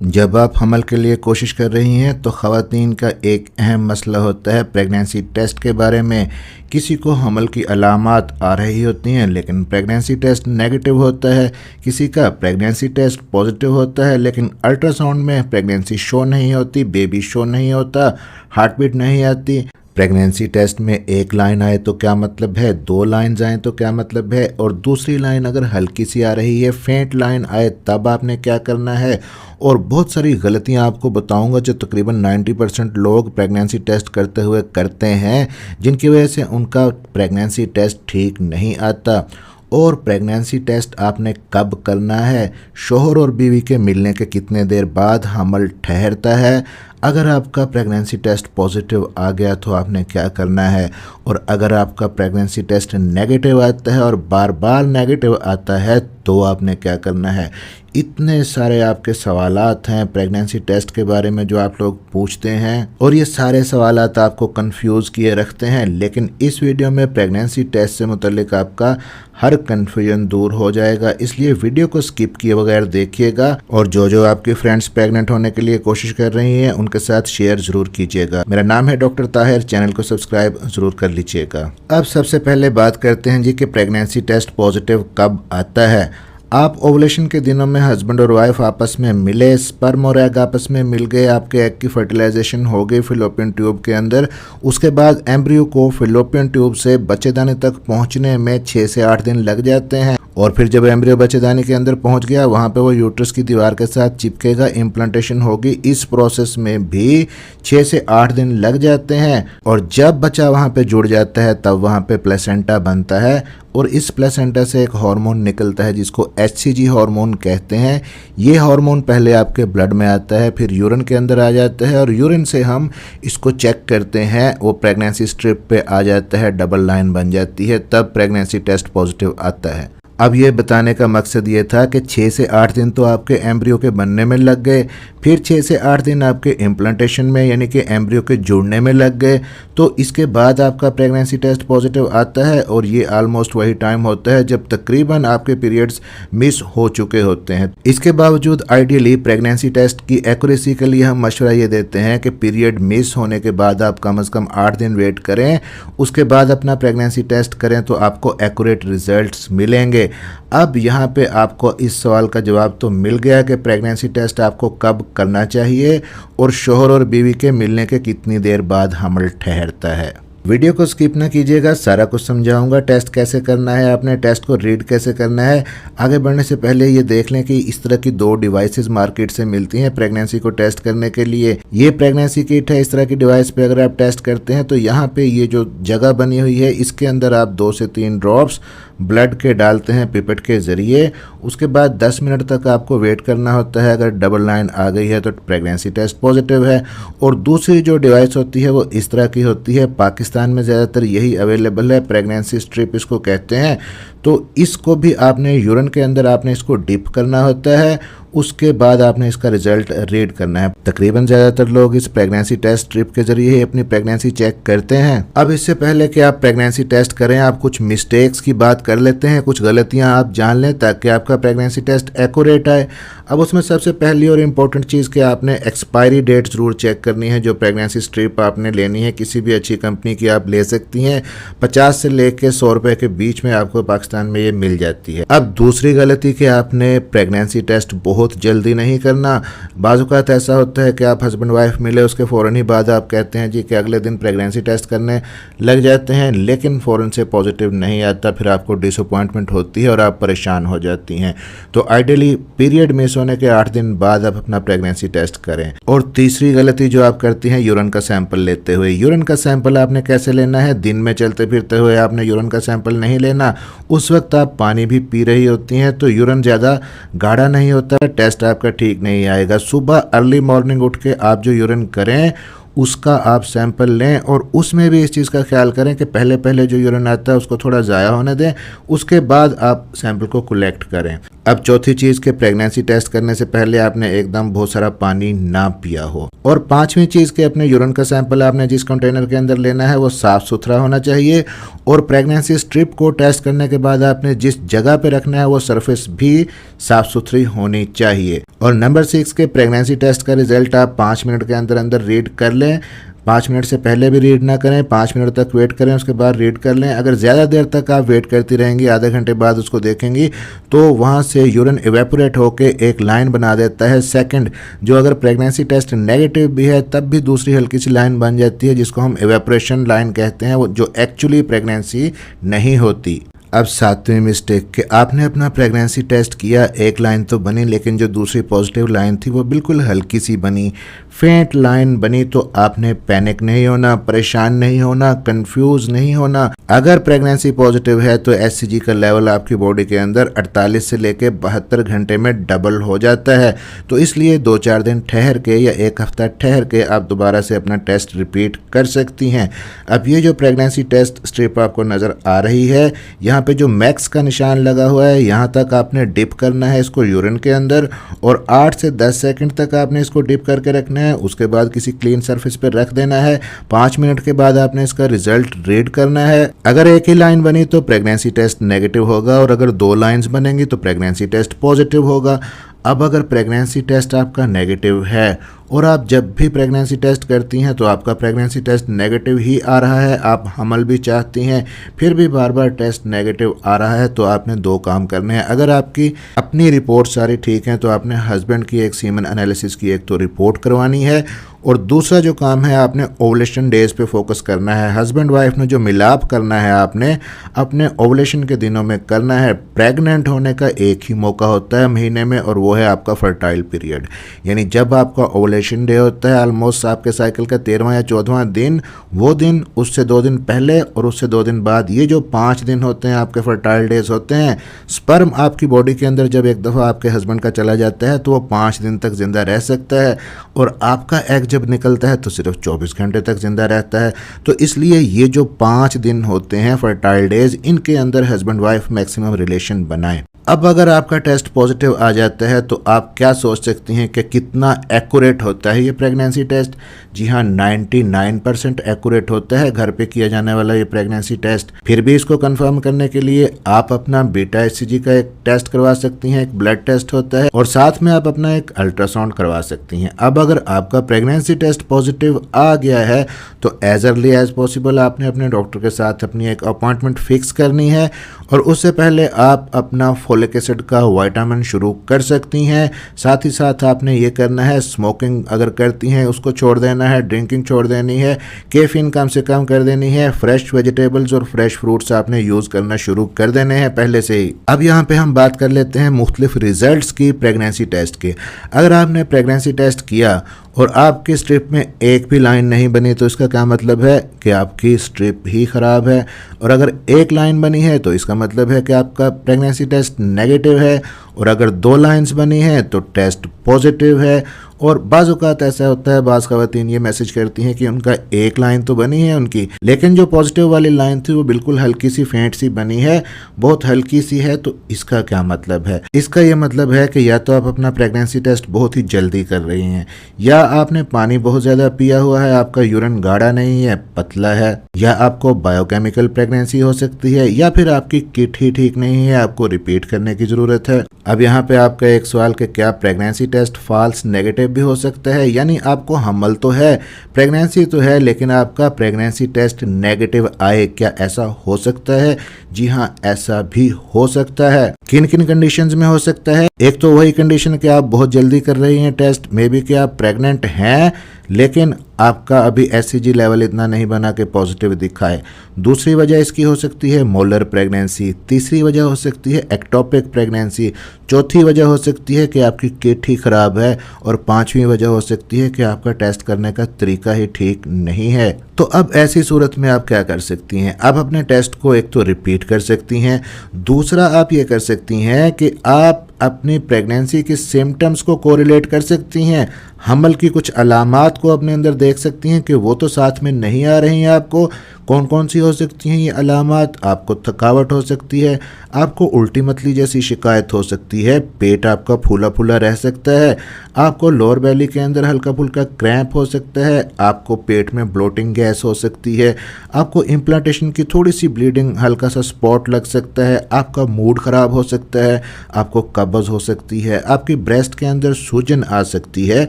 जब आप हमल के लिए कोशिश कर रही हैं तो ख़वातीन का एक अहम मसला होता है प्रेगनेंसी टेस्ट के बारे में। किसी को हमल की अलामात आ रही होती हैं लेकिन प्रेगनेंसी टेस्ट नेगेटिव होता है, किसी का प्रेगनेंसी टेस्ट पॉजिटिव होता है लेकिन अल्ट्रासाउंड में प्रेगनेंसी शो नहीं होती, बेबी शो नहीं होता, हार्ट बीट नहीं आती। प्रेगनेंसी टेस्ट में एक लाइन आए तो क्या मतलब है, दो लाइन्स आए तो क्या मतलब है, और दूसरी लाइन अगर हल्की सी आ रही है, फेंट लाइन आए तब आपने क्या करना है। और बहुत सारी गलतियां आपको बताऊंगा जो तकरीबन 90% लोग प्रेगनेंसी टेस्ट करते हुए करते हैं, जिनकी वजह से उनका प्रेगनेंसी टेस्ट ठीक नहीं आता। और प्रेगनेंसी टेस्ट आपने कब करना है, शोहर और बीवी के मिलने के कितने देर बाद हमल ठहरता है, अगर आपका प्रेगनेंसी टेस्ट पॉजिटिव आ गया तो आपने क्या करना है, और अगर आपका प्रेगनेंसी टेस्ट नेगेटिव आता है और बार बार नेगेटिव आता है तो आपने क्या करना है। इतने सारे आपके सवालात हैं प्रेगनेंसी टेस्ट के बारे में जो आप लोग पूछते हैं और ये सारे सवालात आपको कंफ्यूज किए रखते हैं, लेकिन इस वीडियो में प्रेगनेंसी टेस्ट से मुतल्लिक आपका हर कंफ्यूजन दूर हो जाएगा। इसलिए वीडियो को स्किप किए बगैर देखिएगा और जो आपकी फ्रेंड्स प्रेग्नेंट होने के लिए कोशिश कर रही हैं उनके साथ शेयर जरूर कीजिएगा। मेरा नाम है डॉक्टर ताहिर, चैनल को सब्सक्राइब जरूर कर लीजिएगा। अब सबसे पहले बात करते हैं जी कि प्रेगनेंसी टेस्ट पॉजिटिव कब आता है। आप ओवुलेशन के दिनों में हस्बैंड और वाइफ आपस में मिले, स्पर्म और एग आपस में मिल गए, आपके एग की फर्टिलाइजेशन हो गई फिलोपियन ट्यूब के अंदर। उसके बाद एम्ब्रियो को फिलोपियन ट्यूब से बच्चेदानी तक पहुंचने में 6 से 8 दिन लग जाते हैं, और फिर जब एम्ब्रियो बच्चेदानी के अंदर पहुंच गया वहां पे वो यूट्रस की दीवार के साथ चिपकेगा, इम्प्लांटेशन होगी। इस प्रोसेस में भी 6 से 8 दिन लग जाते हैं, और जब बच्चा वहां पे जुड़ जाता है तब वहां पे प्लेसेंटा बनता है, और इस प्लेसेंटा से एक हार्मोन निकलता है जिसको HCG हार्मोन कहते हैं। ये हार्मोन पहले आपके ब्लड में आता है, फिर यूरिन के अंदर आ जाता है, और यूरिन से हम इसको चेक करते हैं, वो प्रेगनेंसी स्ट्रिप पे आ जाता है, डबल लाइन बन जाती है, तब प्रेगनेंसी टेस्ट पॉजिटिव आता है। अब ये बताने का मकसद ये था कि 6 से 8 दिन तो आपके एम्ब्रियो के बनने में लग गए, फिर 6 से 8 दिन आपके इम्प्लांटेशन में यानी कि एम्ब्रियो के जुड़ने में लग गए, तो इसके बाद आपका प्रेगनेंसी टेस्ट पॉजिटिव आता है। और ये ऑलमोस्ट वही टाइम होता है जब तकरीबन आपके पीरियड्स मिस हो चुके होते हैं। इसके बावजूद आइडियली प्रेगनेंसी टेस्ट की एक्यूरेसी के लिए हम मशवरा ये देते हैं कि पीरियड मिस होने के बाद आप कम से कम 8 दिन वेट करें, उसके बाद अपना प्रेगनेंसी टेस्ट करें तो आपको एक्यूरेट रिजल्ट्स मिलेंगे। अब यहाँ पे आपको इस सवाल का जवाब तो मिल गया कि प्रेगनेंसी टेस्ट आपको कब करना चाहिए और शोहर और बीवी के मिलने के कितनी देर बाद हमल ठहरता है। वीडियो को स्किप ना कीजिएगा, सारा कुछ समझाऊंगा। टेस्ट कैसे करना है, अपने टेस्ट को रीड कैसे करना है। आगे बढ़ने से पहले ये देख लें कि इस तरह की 2 डिवाइसेस मार्केट से मिलती हैं प्रेगनेंसी को टेस्ट करने के लिए। ये प्रेगनेंसी किट है, इस तरह की डिवाइस पे अगर आप टेस्ट करते हैं तो यहाँ पे ये जो जगह बनी हुई है इसके अंदर आप 2 से 3 ड्रॉप्स ब्लड के डालते हैं पिपेट के ज़रिए। उसके बाद 10 मिनट तक आपको वेट करना होता है, अगर डबल लाइन आ गई है तो प्रेगनेंसी टेस्ट पॉजिटिव है। और दूसरी जो डिवाइस होती है वो इस तरह की होती है, पाकिस्तान में ज़्यादातर यही अवेलेबल है, प्रेगनेंसी स्ट्रिप इसको कहते हैं। तो इसको भी आपने यूरिन के अंदर आपने इसको डिप करना होता है, उसके बाद आपने इसका रिजल्ट रीड करना है। तकरीबन ज़्यादातर लोग इस प्रेगनेंसी टेस्ट स्ट्रिप के जरिए ही अपनी प्रेगनेंसी चेक करते हैं। अब इससे पहले कि आप प्रेगनेंसी टेस्ट करें आप कुछ मिस्टेक्स की बात कर लेते हैं, कुछ गलतियां आप जान लें ताकि आपका प्रेगनेंसी टेस्ट एक्यूरेट आए। अब उसमें सबसे पहली और इम्पोर्टेंट चीज़ कि आपने एक्सपायरी डेट ज़रूर चेक करनी है। जो प्रेगनेंसी स्ट्रिप आपने लेनी है किसी भी अच्छी कंपनी की आप ले सकती हैं, 50 से लेके 100 रुपये के बीच में आपको पाकिस्तान में ये मिल जाती है। अब दूसरी गलती कि आपने प्रेगनेंसी टेस्ट बहुत जल्दी नहीं करना। बाज़-औक़ात ऐसा होता है कि आप हस्बैंड वाइफ मिले उसके फ़ौरन ही बाद आप कहते हैं जी कि अगले दिन प्रेगनेंसी टेस्ट करने लग जाते हैं, लेकिन फ़ौरन से पॉजिटिव नहीं आता, फिर आपको डिसअपॉइंटमेंट होती है और आप परेशान हो जाती हैं। तो आइडियली पीरियड मिस होने के 8 दिन बाद आप अपना प्रेगनेंसी टेस्ट करें। और तीसरी गलती जो आप करती हैं यूरिन का सैंपल लेते हुए। यूरिन का सैंपल आपने कैसे लेना है, दिन में चलते फिरते हुए आपने यूरिन का सैंपल नहीं लेना, उस वक्त आप पानी भी पी रही होती हैं तो यूरिन ज़्यादा गाढ़ा नहीं होता, टेस्ट आपका ठीक नहीं आएगा। सुबह अर्ली मॉर्निंग उठ के आप जो यूरिन करें उसका आप सैंपल लें और उसमें भी इस चीज़ का ख्याल करें कि पहले पहले जो यूरिन आता है उसको थोड़ा ज़ाया होने दें, उसके बाद आप सैंपल को कलेक्ट करें। अब चौथी चीज़ के प्रेगनेंसी टेस्ट करने से पहले आपने एकदम बहुत सारा पानी ना पिया हो। और पांचवी चीज़ के अपने यूरिन का सैंपल आपने जिस कंटेनर के अंदर लेना है वो साफ़ सुथरा होना चाहिए। और प्रेगनेंसी स्ट्रिप को टेस्ट करने के बाद आपने जिस जगह पे रखना है वो सरफेस भी साफ़ सुथरी होनी चाहिए। और नंबर 6 के प्रेगनेंसी टेस्ट का रिजल्ट आप 5 मिनट के अंदर अंदर रीड कर लें। 5 मिनट से पहले भी रीड ना करें, 5 मिनट तक वेट करें, उसके बाद रीड कर लें। अगर ज़्यादा देर तक आप वेट करती रहेंगी, आधे घंटे बाद उसको देखेंगी, तो वहाँ से यूरिन इवेपोरेट होके एक लाइन बना देता है सेकंड, जो अगर प्रेगनेंसी टेस्ट नेगेटिव भी है तब भी दूसरी हल्की सी लाइन बन जाती है, जिसको हम इवेपोरेशन लाइन कहते हैं, वो जो एक्चुअली प्रेगनेंसी नहीं होती। अब 7वीं मिस्टेक कि आपने अपना प्रेगनेंसी टेस्ट किया, एक लाइन तो बनी, लेकिन जो दूसरी पॉजिटिव लाइन थी वो बिल्कुल हल्की सी बनी, फेंट लाइन बनी। तो आपने पैनिक नहीं होना, परेशान नहीं होना, कंफ्यूज नहीं होना। अगर प्रेगनेंसी पॉजिटिव है तो एचसीजी का लेवल आपकी बॉडी के अंदर 48 से लेकर 72 घंटे में डबल हो जाता है। तो इसलिए 2-4 दिन ठहर के या एक हफ्ता ठहर के आप दोबारा से अपना टेस्ट रिपीट कर सकती हैं। अब ये जो प्रेगनेंसी टेस्ट स्ट्रिप आपको नज़र आ रही है, यहाँ पे जो मैक्स का निशान लगा हुआ है, यहाँ तक आपने डिप करना है इसको यूरिन के अंदर और 8 से 10 सेकंड तक आपने इसको डिप करके रखना है। उसके बाद किसी क्लीन सरफेस पर रख देना है। 5 मिनट के बाद आपने इसका रिजल्ट रीड करना है। अगर एक ही लाइन बनी तो प्रेगनेंसी टेस्ट नेगेटिव होगा और अगर 2 लाइंस बनेंगी तो प्रेगनेंसी टेस्ट पॉजिटिव होगा। अब अगर प्रेगनेंसी टेस्ट आपका नेगेटिव है और आप जब भी प्रेगनेंसी टेस्ट करती हैं तो आपका प्रेगनेंसी टेस्ट नेगेटिव ही आ रहा है, आप हमल भी चाहती हैं, फिर भी बार बार टेस्ट नेगेटिव आ रहा है, तो आपने 2 काम करने हैं। अगर आपकी अपनी रिपोर्ट सारी ठीक है तो आपने हस्बैंड की एक सीमन एनालिसिस की एक तो रिपोर्ट करवानी है और दूसरा जो काम है आपने ओवुलेशन डेज पे फोकस करना है। हस्बैंड वाइफ में जो मिलाप करना है आपने अपने ओवुलेशन के दिनों में करना है। प्रेग्नेंट होने का एक ही मौका होता है महीने में और वो है आपका फर्टाइल पीरियड, यानी जब आपका ओवुलेशन डे होता है ऑलमोस्ट आपके साइकिल का 13वां या 14वां दिन, वो दिन उससे 2 दिन पहले और उससे 2 दिन बाद, ये जो 5 दिन होते हैं आपके फर्टाइल डेज होते हैं। स्पर्म आपकी बॉडी के अंदर जब एक दफ़ा आपके हस्बैंड का चला जाता है तो वो 5 दिन तक जिंदा रह सकता है और आपका एग जब निकलता है तो सिर्फ 24 घंटे तक जिंदा रहता है। तो इसलिए ये जो 5 दिन होते हैं फर्टाइल डेज, इनके अंदर हस्बैंड वाइफ मैक्सिमम रिलेशन बनाएं। अब अगर आपका टेस्ट पॉजिटिव आ जाता है तो आप क्या सोच सकती हैं कि कितना एक्यूरेट होता है ये प्रेगनेंसी टेस्ट? जी हाँ, 99% एक्यूरेट होता है घर पे किया जाने वाला ये प्रेगनेंसी टेस्ट। फिर भी इसको कंफर्म करने के लिए आप अपना बीटा एचसीजी का एक टेस्ट करवा सकती हैं, एक ब्लड टेस्ट होता है, और साथ में आप अपना एक अल्ट्रासाउंड करवा सकती हैं। अब अगर आपका प्रेगनेंसी टेस्ट पॉजिटिव आ गया है तो एज अर्ली एज पॉसिबल आपने अपने डॉक्टर के साथ अपनी एक अपॉइंटमेंट फिक्स करनी है और उससे पहले आप अपना फोलिक एसिड का विटामिन शुरू कर सकती हैं। साथ ही साथ आपने ये करना है, स्मोकिंग अगर करती हैं उसको छोड़ देना है, ड्रिंकिंग छोड़ देनी है, कैफीन कम से कम कर देनी है, फ्रेश वेजिटेबल्स और फ्रेश फ्रूट्स आपने यूज़ करना शुरू कर देने हैं पहले से ही। अब यहाँ पे हम बात कर लेते हैं मुख्तलिफ रिजल्ट्स की प्रेगनेंसी टेस्ट के। अगर आपने प्रेगनेंसी टेस्ट किया और आपकी स्ट्रिप में एक भी लाइन नहीं बनी तो इसका क्या मतलब है कि आपकी स्ट्रिप ही ख़राब है, और अगर एक लाइन बनी है तो इसका मतलब है कि आपका प्रेगनेंसी टेस्ट नेगेटिव है, और अगर 2 लाइंस बनी हैं तो टेस्ट पॉजिटिव है। और बाज़ औक़ात ऐसा होता है, बाज़ ख़वातीन ये मैसेज करती हैं कि उनका एक लाइन तो बनी है उनकी, लेकिन जो पॉजिटिव वाली लाइन थी वो बिल्कुल हल्की सी फेंट सी बनी है, बहुत हल्की सी है। तो इसका क्या मतलब है? इसका ये मतलब है कि या तो आप अपना प्रेगनेंसी टेस्ट बहुत ही जल्दी कर रही हैं, या आपने पानी बहुत ज़्यादा पिया हुआ है, आपका यूरिन गाढ़ा नहीं है, पतला है, या आपको बायोकेमिकल प्रेगनेंसी हो सकती है, या फिर आपकी किट ही ठीक नहीं है, आपको रिपीट करने की ज़रूरत है। अब यहाँ पे आपका एक सवाल कि क्या प्रेगनेंसी टेस्ट फॉल्स नेगेटिव भी हो सकता है, यानी आपको हमल तो है, प्रेगनेंसी तो है, लेकिन आपका प्रेगनेंसी टेस्ट नेगेटिव आए, क्या ऐसा हो सकता है? जी हाँ, ऐसा भी हो सकता है। किन किन कंडीशंस में हो सकता है? एक तो वही कंडीशन कि आप बहुत जल्दी कर रही हैं टेस्ट, मे बी कि आप प्रेग्नेंट हैं लेकिन आपका अभी एचसीजी लेवल इतना नहीं बना कि पॉजिटिव दिखाए। दूसरी वजह इसकी हो सकती है मोलर प्रेगनेंसी, तीसरी वजह हो सकती है एक्टोपिक प्रेगनेंसी, चौथी वजह हो सकती है कि आपकी किट ही ख़राब है, और 5वीं वजह हो सकती है कि आपका टेस्ट करने का तरीका ही ठीक नहीं है। तो अब ऐसी सूरत में आप क्या कर सकती हैं? आप अपने टेस्ट को एक तो रिपीट कर सकती हैं, दूसरा आप ये कर सकती हैं कि आप अपनी प्रेगनेंसी के सिम्टम्स को कोरिलेट कर सकती हैं, हमल की कुछ अलामात को अपने अंदर देख सकती हैं कि वो तो साथ में नहीं आ रही हैं। आपको कौन कौन सी हो सकती हैं ये अलामात? आपको थकावट हो सकती है, आपको उल्टी मतली जैसी शिकायत हो सकती है, पेट आपका फूला फूला रह सकता है, आपको लोअर बेली के अंदर हल्का फुल्का क्रैम्प हो सकता है, आपको पेट में ब्लोटिंग गैस हो सकती है, आपको इम्प्लांटेशन की थोड़ी सी ब्लीडिंग, हल्का सा स्पॉट लग सकता है, आपका मूड ख़राब हो सकता है, आपको कब्ज़ हो सकती है, आपकी ब्रेस्ट के अंदर सूजन आ सकती है।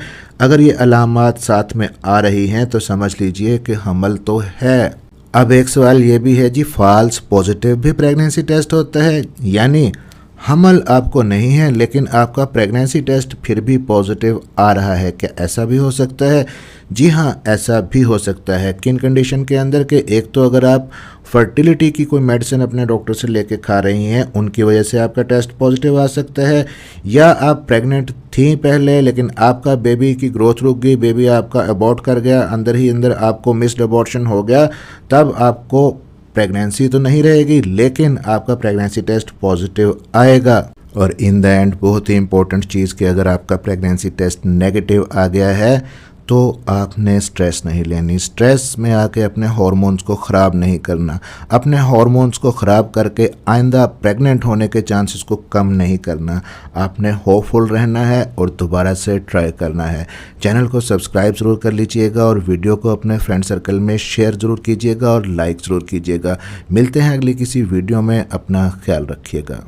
अगर ये अलामात साथ में आ रही हैं तो समझ लीजिए कि हमल तो है। अब एक सवाल ये भी है जी, फॉल्स पॉजिटिव भी प्रेगनेंसी टेस्ट होता है? यानी हमल आपको नहीं है लेकिन आपका प्रेगनेंसी टेस्ट फिर भी पॉजिटिव आ रहा है, क्या ऐसा भी हो सकता है? जी हाँ, ऐसा भी हो सकता है। किन कंडीशन के अंदर के? एक तो अगर आप फर्टिलिटी की कोई मेडिसिन अपने डॉक्टर से लेके खा रही हैं, उनकी वजह से आपका टेस्ट पॉजिटिव आ सकता है, या आप प्रेग्नेंट थी पहले लेकिन आपका बेबी की ग्रोथ रुक गई, बेबी आपका अबॉर्ट कर गया, अंदर ही अंदर आपको मिस्ड अबॉर्शन हो गया, तब आपको प्रेगनेंसी तो नहीं रहेगी लेकिन आपका प्रेगनेंसी टेस्ट पॉजिटिव आएगा। और इन द एंड बहुत ही इंपॉर्टेंट चीज़ कि अगर आपका प्रेगनेंसी टेस्ट नेगेटिव आ गया है तो आपने स्ट्रेस नहीं लेनी, स्ट्रेस में आके अपने हार्मोन्स को ख़राब नहीं करना, अपने हार्मोन्स को ख़राब करके आइंदा प्रेग्नेंट होने के चांसेस को कम नहीं करना। आपने होपफुल रहना है और दोबारा से ट्राई करना है। चैनल को सब्सक्राइब ज़रूर कर लीजिएगा और वीडियो को अपने फ्रेंड सर्कल में शेयर ज़रूर कीजिएगा और लाइक ज़रूर कीजिएगा। मिलते हैं अगली किसी वीडियो में, अपना ख्याल रखिएगा।